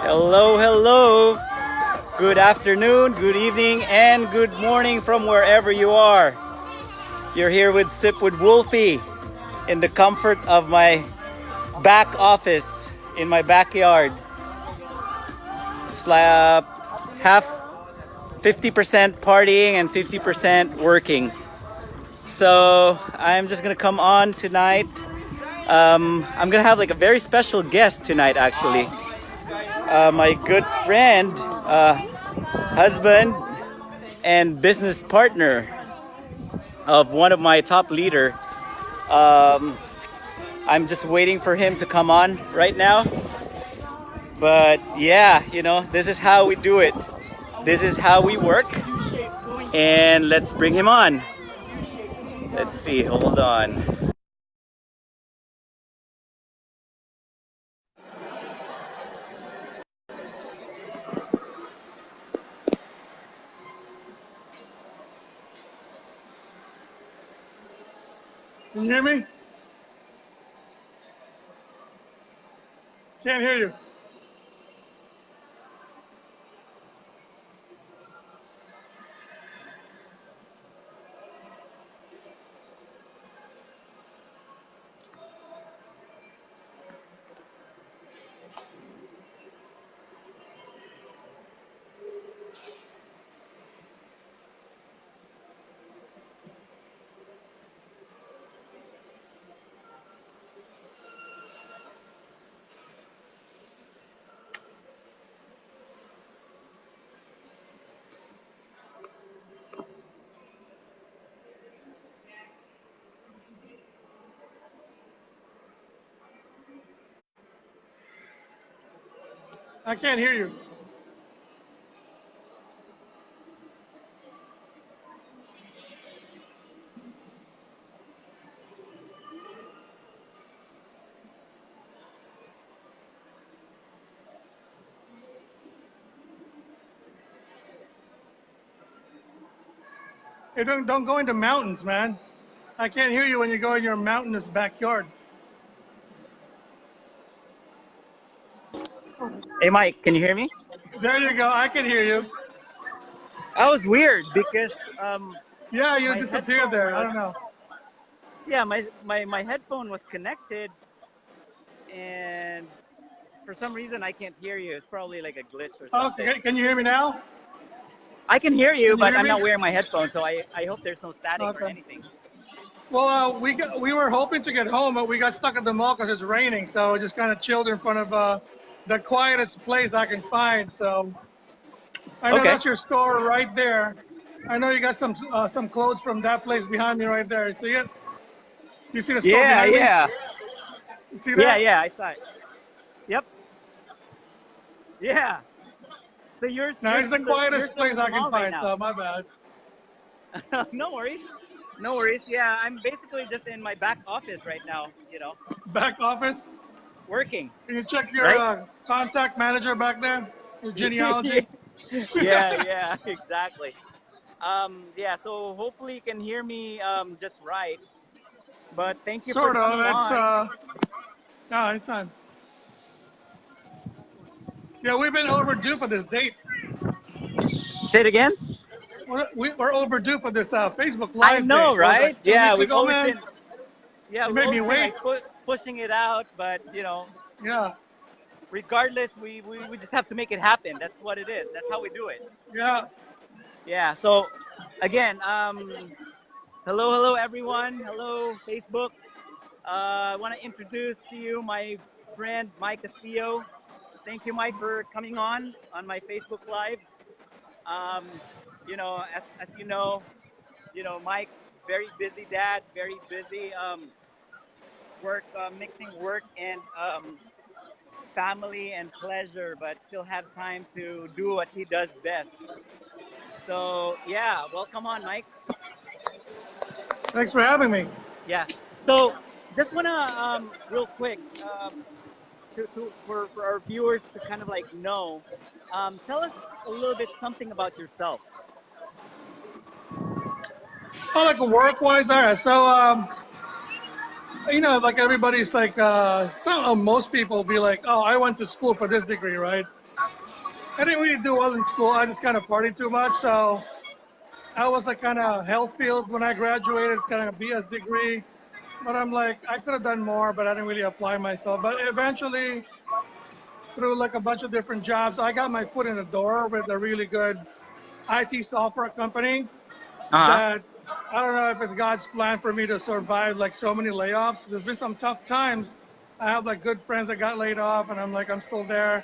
Hello, hello. Good afternoon, good evening, and good morning from wherever you are. You're here with Sip with Wolfie in the comfort of my back office in my backyard. It's like half 50% partying and 50% working. So I'm just gonna come on tonight. I'm gonna have like a very special guest tonight, actually. My good friend, husband, and business partner of one of my top leader. I'm just waiting for him to come on right now. But yeah, this is how we do it. This is how we work. And let's bring him on. Let's see, hold on. Can you hear me? Can't hear you. I can't hear you. Hey, don't go into mountains, man. I can't hear you when you go in your mountainous backyard. Hey Mike, can you hear me? There you go. I can hear you. That was weird because Yeah, you my disappeared headphone there. I was don't know. my headphone was connected, and for some reason I can't hear you. It's probably like a glitch or something. Okay, can you hear me now? I can hear you, Can you but hear I'm me? not wearing my headphones, so I hope there's no static or Okay. anything. Well, we were hoping to get home, but we got stuck at the mall because it's raining. So we just kind of chilled in front of the quietest place I can find. So I know Okay. that's your store right there. I know you got some clothes from that place behind me right there. See it? You see the store Yeah, behind me? yeah, You see yeah, that? yeah. I saw it. Yep. Yeah. So you're No, it's the you're quietest still place in the I can mall right find. now. So my bad. No worries. No worries. Yeah, I'm basically just in my back office right now. Back office. Working. Can you check your Right. contact manager back there? Your Yeah, genealogy. yeah, exactly. Yeah. So hopefully you can hear me just right. But thank you for Sort of. coming It's on. no, anytime. Yeah, we've been overdue for this date. Say it again. We're overdue for this Facebook I Live date. know, What was right? that, two Yeah, weeks we've ago, always man? been. Yeah, You we've made me always been wait. like pushing it out, but Yeah, regardless, we just have to make it happen. That's what it is. That's how we do it. yeah. Yeah. So, again, hello, everyone. Hello, Facebook. I want to introduce to you my friend Mike Castillo. Thank you, Mike, for coming on my Facebook Live. Um, as Mike, very busy dad, very busy work, mixing work and family and pleasure, but still have time to do what he does best. So yeah, welcome on, Mike. Thanks for having me. Yeah. So just wanna real quick for our viewers to kind of like know, tell us a little bit something about yourself. Oh, like work-wise, all right. So, like everybody's like, most people be like, oh, I went to school for this degree, right? I didn't really do well in school. I just kind of partied too much. So I was like kind of health field when I graduated. It's kind of a BS degree. But I'm like, I could have done more, but I didn't really apply myself. But eventually, through like a bunch of different jobs, I got my foot in the door with a really good IT software company Uh huh. that I don't know if it's God's plan for me to survive like so many layoffs. There's been some tough times. I have like good friends that got laid off, and I'm like, I'm still there.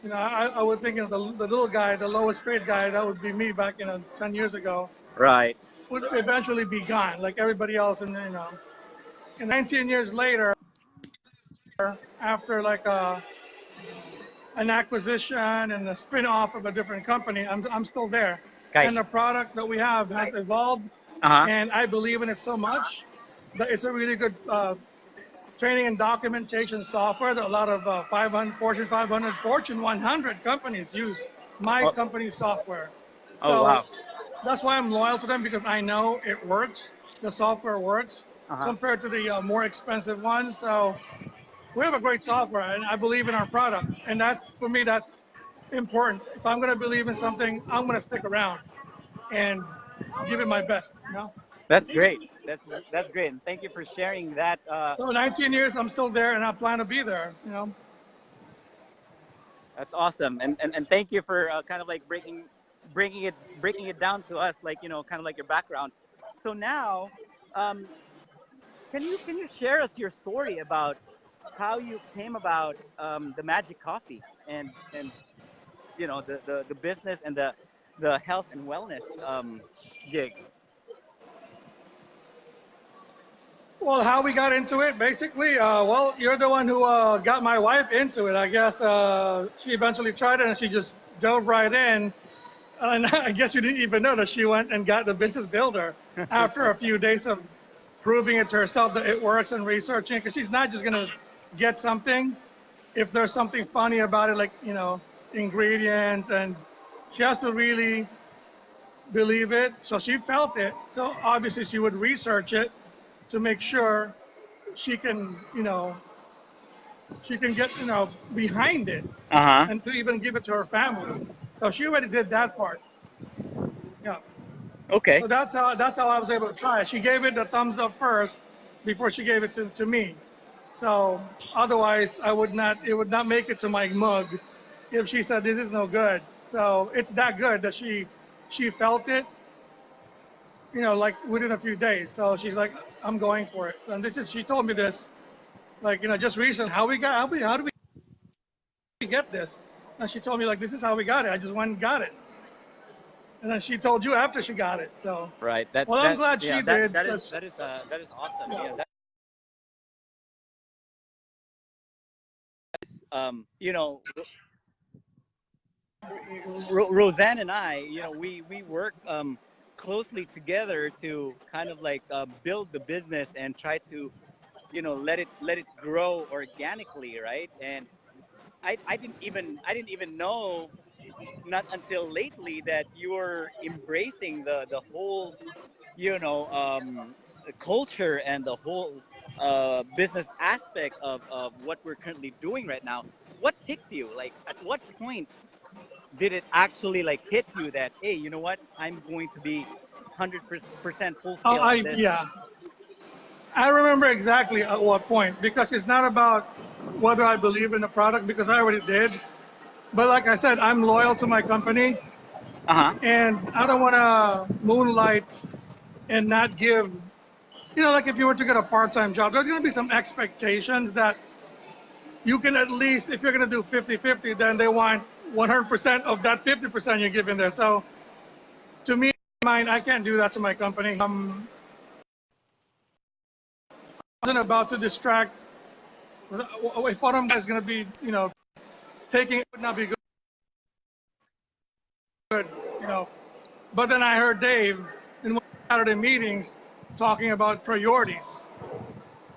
You know, I would think of the little guy, the lowest paid guy, that would be me back, 10 years ago, Right. would eventually be gone like everybody else. And 19 years later, after like an acquisition and a spin-off of a different company, I'm still there. Okay. And the product that we have has evolved, Uh huh. and I believe in it so much that it's a really good training and documentation software that a lot of 500, Fortune 500, Fortune 100 companies use my Oh, company's software. oh So wow. that's why I'm loyal to them because I know it works. The software works Uh huh. compared to the more expensive ones. So we have a great software, and I believe in our product. And that's for me, that's important. If I'm going to believe in something, I'm going to stick around and give it my best. That's great. That's great. And thank you for sharing that. So 19 years, I'm still there, and I plan to be there. That's awesome. And thank you for kind of like breaking it down to us, like kind of like your background. So now, um, can you share us your story about how you came about the Magic Coffee and the business and the health and wellness gig. Well, how we got into it, basically, well, you're the one who got my wife into it. I guess she eventually tried it and she just dove right in. And I guess you didn't even know that she went and got the business builder after a few days of proving it to herself that it works and researching. Because she's not just going to get something if there's something funny about it, like, ingredients. And she has to really believe it. So she felt it. So obviously she would research it to make sure she can, she can get, behind it Uh huh. and to even give it to her family. So she already did that part. Yeah. Okay. So that's how I was able to try it. She gave it the thumbs up first before she gave it to me. So otherwise I would not it would not make it to my mug if she said this is no good. So it's that good that she felt it, like within a few days. So she's like, I'm going for it. And she told me this, like, just recent, how do we get this? And she told me like, this is how we got it. I just went and got it. And then she told you after she got it. So, Right. That well, I'm that glad yeah. she That did. that is that is that is awesome. Yeah. Yeah. That's Roseanne and I, we work closely together to kind of like build the business and try to let it grow organically, right? And I didn't even know, not until lately, that you're embracing the whole culture and the whole business aspect of what we're currently doing right now. What ticked you? Like, at what point did it actually like hit you that, hey, you know what, I'm going to be 100% full Oh, scale on this? yeah. I remember exactly at what point because it's not about whether I believe in the product because I already did. But like I said, I'm loyal to my company Uh-huh. and I don't want to moonlight and not give, like if you were to get a part-time job, there's going to be some expectations that you can at least, if you're going to do 50-50, then they want 100% of that 50% you're giving there. So to me, mine, I can't do that to my company. I wasn't about to distract. If one of them is going to be, taking it would not be good, you know. But then I heard Dave in one of the Saturday meetings talking about priorities.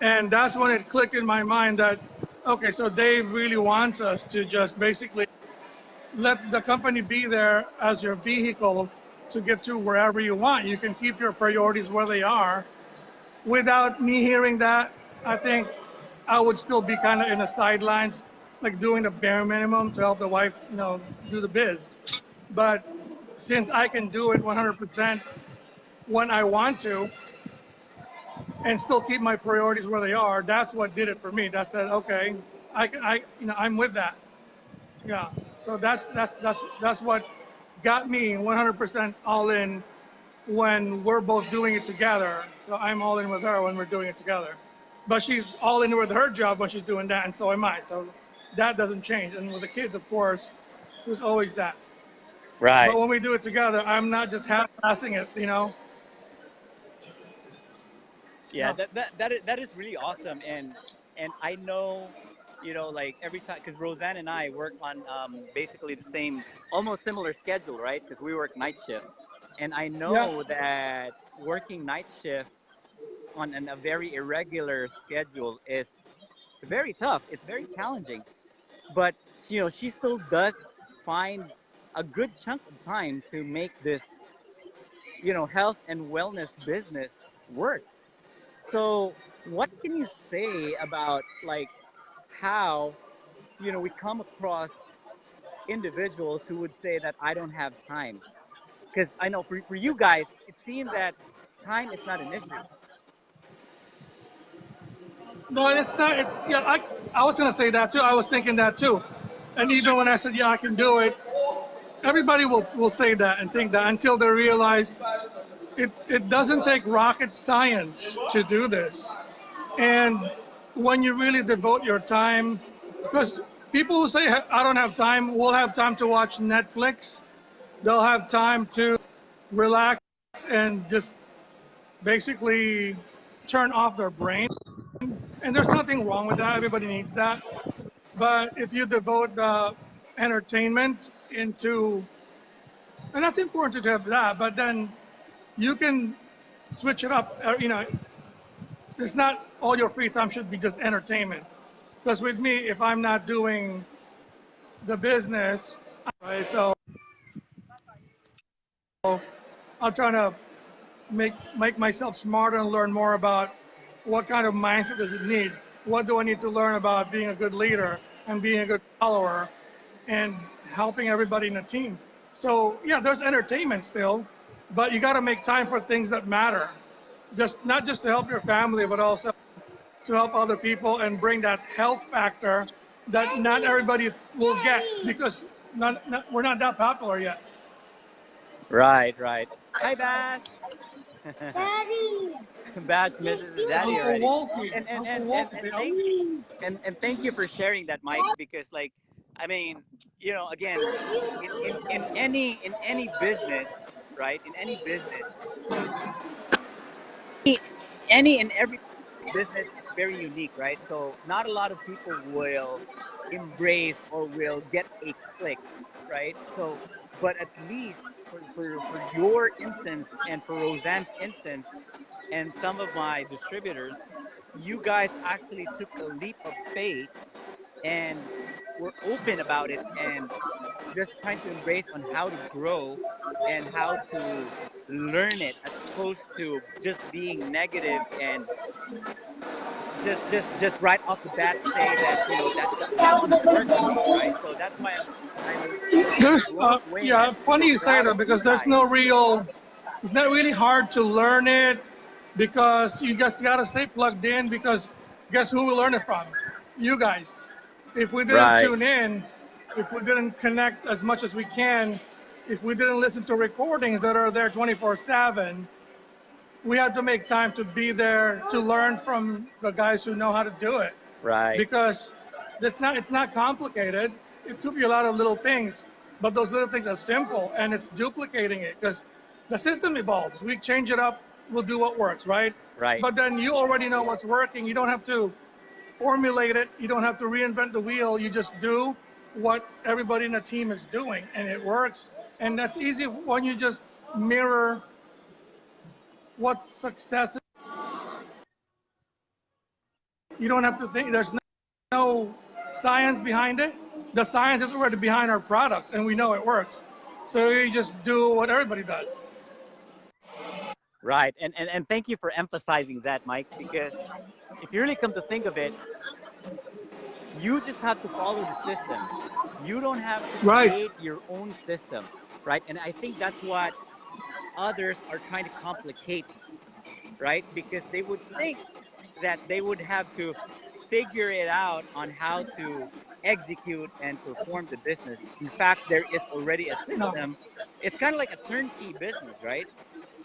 And that's when it clicked in my mind that, okay, so Dave really wants us to just basically let the company be there as your vehicle to get to wherever you want. You can keep your priorities where they are. Without me hearing that, I think I would still be kind of in the sidelines. like doing the bare minimum to help the wife, do the biz. But since I can do it 100% when I want to and still keep my priorities where they are, that's what did it for me. That said, okay, I'm with that. Yeah. So that's what got me 100% all in when we're both doing it together. So I'm all in with her when we're doing it together. But she's all in with her job when she's doing that, and so am I. So that doesn't change. And with the kids, of course, there's always that. Right. But when we do it together, I'm not just half-assing it. Yeah, Yeah. that is really awesome, and I know, like every time, because Roseanne and I work on basically the same, almost similar schedule, right? Because we work night shift, and I Yeah. know that working night shift on a very irregular schedule is very tough. It's very challenging, but she still does find a good chunk of time to make this health and wellness business work. So, what can you say about like how we come across individuals who would say that I don't have time? Because I know for you guys, it seems that time is not an issue. No, it's not. It's yeah. I was gonna say that too. I was thinking that too. And even when I said yeah, I can do it, everybody will say that and think that until they realize it doesn't take rocket science to do this. And when you really devote your time, because people who say I don't have time will have time to watch Netflix. They'll have time to relax and just basically turn off their brain. And there's nothing wrong with that. Everybody needs that. But if you devote entertainment into, and that's important to have that, but then you can switch it up. It's not all your free time should be just entertainment. Because with me, if I'm not doing the business, right, so I'm trying to make myself smarter and learn more about what kind of mindset does it need. What do I need to learn about being a good leader and being a good follower and helping everybody in the team. So yeah, there's entertainment still, but you got to make time for things that matter. Just not just to help your family, but also to help other people and bring that health factor that not everybody will get because we're not that popular yet. Right, right. Hi, Bash. Daddy, Bash misses his daddy Uncle already. Wolfie, And and Uncle and and, Wolfie, and say, thank oh. and thank you for sharing that, Mike, because like I mean, again, in any business, right? In any business, any and every business is very unique, right? So not a lot of people will embrace or will get a click, right? So, but at least for your instance and for Roseanne's instance and some of my distributors, you guys actually took a leap of faith and were open about it and just trying to embrace on how to grow and how to learn it as opposed to just being negative and just right off the bat say that that wouldn't work for me, right? So that's why I'm There's, blown away yeah, and funny super you say proud that of you because there's guys. no real, it's not really hard to learn it because you just got to stay plugged in because guess who we learn it from? You guys. If we didn't Right, tune in, if we didn't connect as much as we can, if we didn't listen to recordings that are there 24/7, we had to make time to be there to learn from the guys who know how to do it right, because it's not complicated. It could be a lot of little things, but those little things are simple and it's duplicating it because the system evolves. We change it up, we'll do what works, right? right, But then you already know what's working. You don't have to formulate it. You don't have to reinvent the wheel. You just do what everybody in the team is doing and it works. And that's easy when you just mirror what success is. You don't have to think, there's no science behind it. The science is already behind our products and we know it works. So you just do what everybody does. right. And thank you for emphasizing that, Mike, because if you really come to think of it, You just have to follow the system. You don't have to Right. create your own system, right? And I think that's what others are trying to complicate, right? Because they would think that they would have to figure it out on how to execute and perform the business. In fact, there is already a No. system. It's kind of like a turnkey business, right?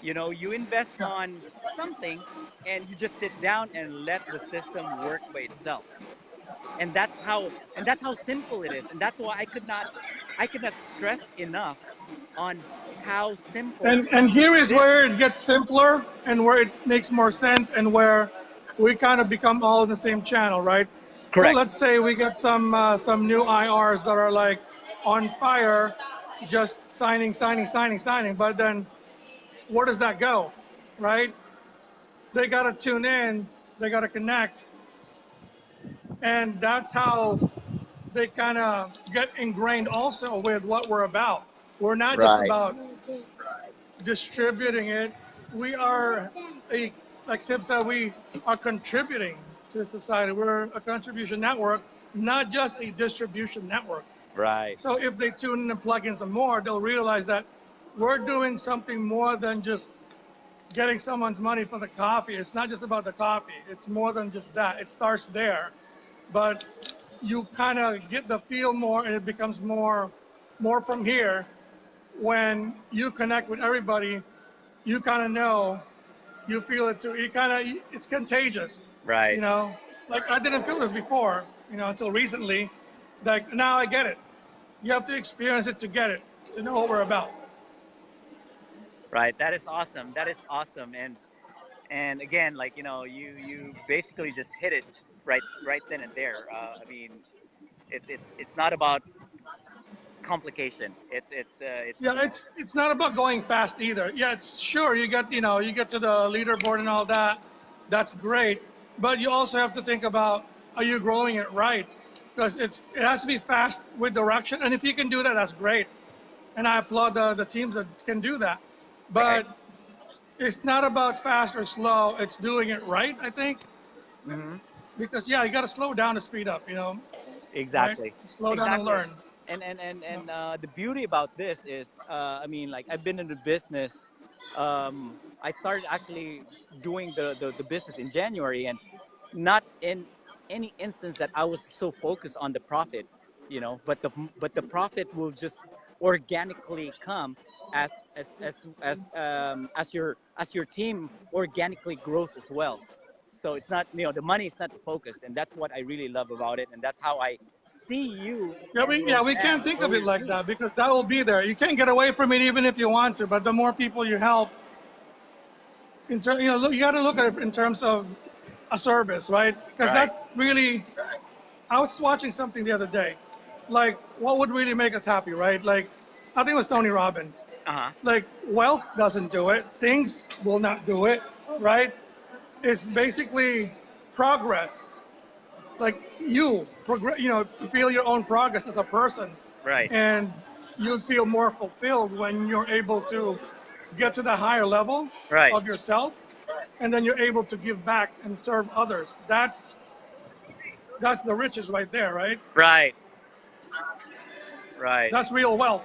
You know, you invest Yeah. on something and you just sit down and let the system work by itself. And that's how simple it is. And that's why I could not stress enough on how simple And here is this. where it gets simpler and where it makes more sense and where we kind of become all in the same channel, right? So Correct. let's say we get some new IRs that are like on fire, just signing, but then where does that go, right? They got to tune in, they got to connect, and that's how they kind of get ingrained also with what we're about. We're not just Right. about distributing it. We are a, like Sib said, we are contributing to society. We're a contribution network, not just a distribution network. Right. So if they tune in and plug in some more, they'll realize that we're doing something more than just getting someone's money for the coffee. It's not just about the coffee. It's more than just that. It starts there, but you kind of get the feel more, and it becomes more from here when you connect with everybody. You kind of know, you feel it too. You kind of, it's contagious, you Right. know. Like I didn't feel this before, until recently. Like now I get it. You have to experience it to get it, to know what we're about. Right. That is awesome. That is awesome. And again, like, you basically just hit it right then and there. I mean, it's not about complication. It's Yeah, it's not about going fast either. Yeah, it's sure you get to the leaderboard and all that. That's great, but you also have to think about, are you growing it right? Because it has to be fast with direction, and if you can do that, that's great. And I applaud the teams that can do that. right. But it's not about fast or slow. It's doing it right, I think. Hmm. Because yeah, you got to slow down to speed up. Right? Exactly. Slow down and Exactly. learn. And the beauty about this is, I mean, like, I've been in the business. I started actually doing the business in January, and not in any instance that I was so focused on the profit, but the profit will just organically come as your team organically grows as well. So it's not, the money is not the focus, and that's what I really love about it, and that's how I see you Yeah, and we Roseanne can't think grow of it your like team. that because that will be there. You can't get away from it even if you want to. But the more people you help, you got to look at it in terms of a service, right? Because Right. that really, I was watching something the other day, like what would really make us happy, right? Like, I think it was Tony Robbins. Uh-huh. Like, wealth doesn't do it. Things will not do it, right? It's basically progress. Like feel your own progress as a person, Right. and you'll feel more fulfilled when you're able to get to the higher level Right. of yourself, and then you're able to give back and serve others. That's the riches right there, right? Right. Right. That's real wealth.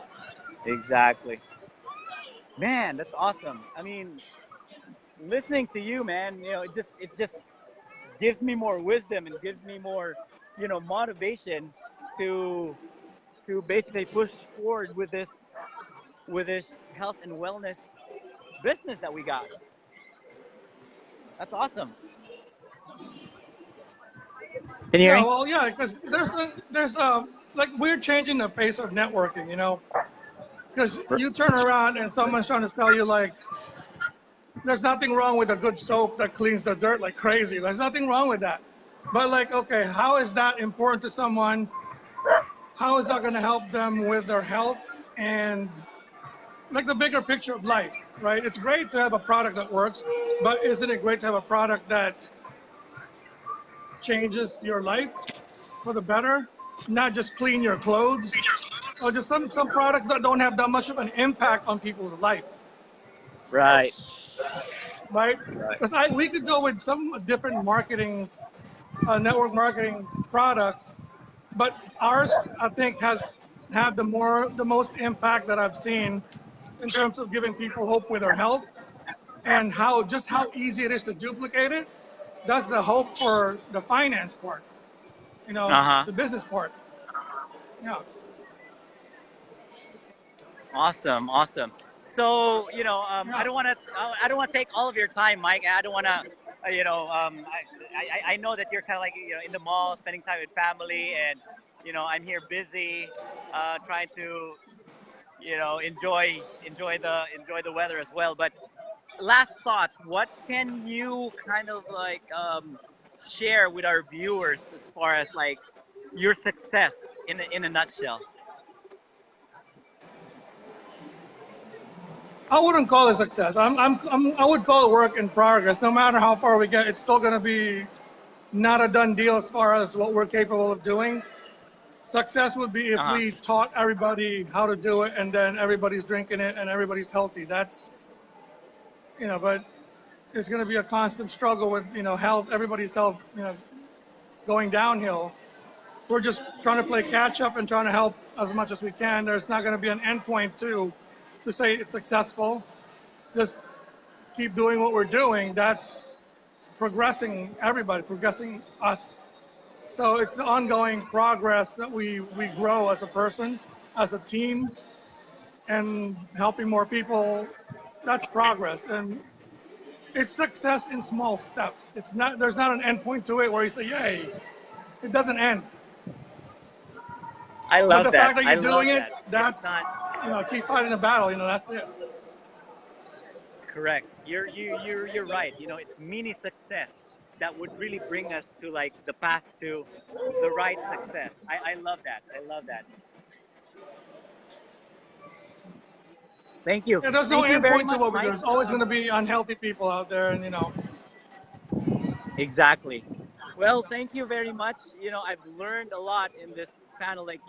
Exactly. Man, that's awesome. I mean, listening to you, man, it just gives me more wisdom and gives me more, motivation to to basically push forward with this health and wellness business that we got. That's awesome. Can you hear Yeah, me? well, yeah, because there's like we're changing the face of networking, because you turn around and someone's trying to tell you like there's nothing wrong with a good soap that cleans the dirt like crazy. There's nothing wrong with that. But like, okay, how is that important to someone? How is that going to help them with their health and like the bigger picture of life, right? It's great to have a product that works, but isn't it great to have a product that changes your life for the better? Not just clean your clothes, or just some products that don't have that much of an impact on people's life, Right. right? Right. Because we could go with some different marketing, network marketing products But ours, I think, has had the most impact that I've seen in terms of giving people hope with their health and how easy it is to duplicate it. That's the hope for the finance part, Uh-huh. the business part. Yeah. Awesome, awesome. So, I Yeah. don't want to, I don't want to take all of your time, Mike. I don't want to, I know that you're kind of like, in the mall, spending time with family, and, I'm here busy, trying to, enjoy the weather as well. But last thoughts, what can you kind of like share with our viewers as far as like your success in a nutshell? I wouldn't call it success. I would call it work in progress. No matter how far we get, it's still going to be not a done deal as far as what we're capable of doing. Success would be if Uh-huh. we taught everybody how to do it and then everybody's drinking it and everybody's healthy. But it's going to be a constant struggle with, health, everybody's health, going downhill. We're just trying to play catch up and trying to help as much as we can. There's not going to be an end point to say it's successful. Just keep doing what we're doing. That's progressing everybody, progressing us. So it's the ongoing progress that we grow as a person, as a team, and helping more people. That's progress, and it's success in small steps. It's not there's not an end point to it where you say, "Yay!" It doesn't end. I But love the that. fact that I you're doing love it, that. It's that's not keep fighting the battle. That's it. correct. You're right. It's mini success that would really bring us to like the path to the right success. I love that. I love that. Thank you. Yeah, there's no Thank you end very point to much, what we do. Mike. There's always going to be unhealthy people out there, and Exactly. Well, thank you very much. I've learned a lot in this panel, like,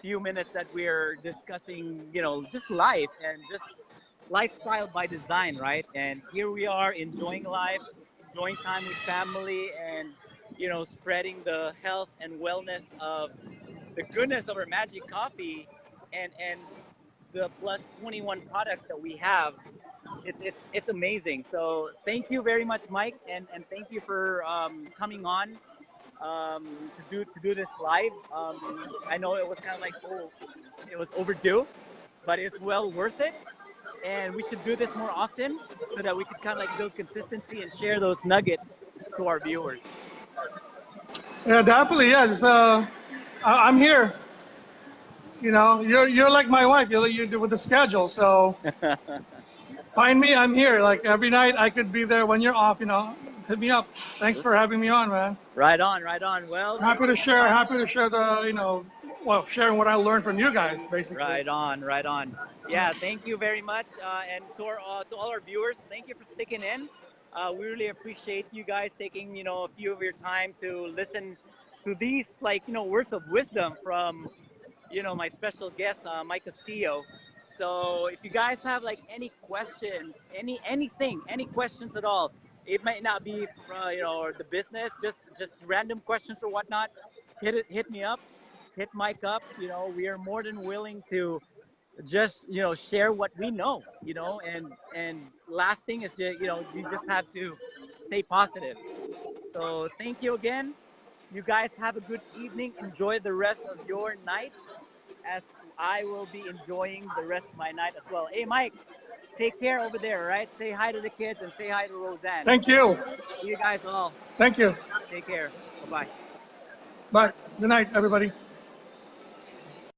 few minutes that we're discussing, just life and just lifestyle by design, right? And here we are enjoying life, enjoying time with family, and, spreading the health and wellness of the goodness of our magic coffee and the plus 21 products that we have. It's amazing. So thank you very much, Mike, and thank you for coming on to do this live. I know it was kind of like, oh, it was overdue, but it's well worth it. And we should do this more often so that we could kind of like build consistency and share those nuggets to our viewers. yeah, definitely, yeah. I'm here. You're like my wife. You do with the schedule. So find me. I'm here. Like every night, I could be there when you're off. Hit me up. Thanks for having me on, man. Right on, right on. Well, thank Happy you to so share. much. Happy to share sharing what I learned from you guys, basically. Right on, right on. Yeah, thank you very much, and to all our viewers, thank you for sticking in. We really appreciate you guys taking a few of your time to listen to these like words of wisdom from my special guest, Mike Castillo. So if you guys have like any questions, any questions at all, it might not be or the business, just random questions or whatnot. Hit me up, hit Mike up. We are more than willing to just share what we know. And last thing is you just have to stay positive. So thank you again. You guys have a good evening. Enjoy the rest of your night as I will be enjoying the rest of my night as well. Hey, Mike, take care over there, all right? Say hi to the kids and say hi to Roseanne. Thank you. See you guys all. Thank you. Take care. Bye bye. Bye. Good night, everybody.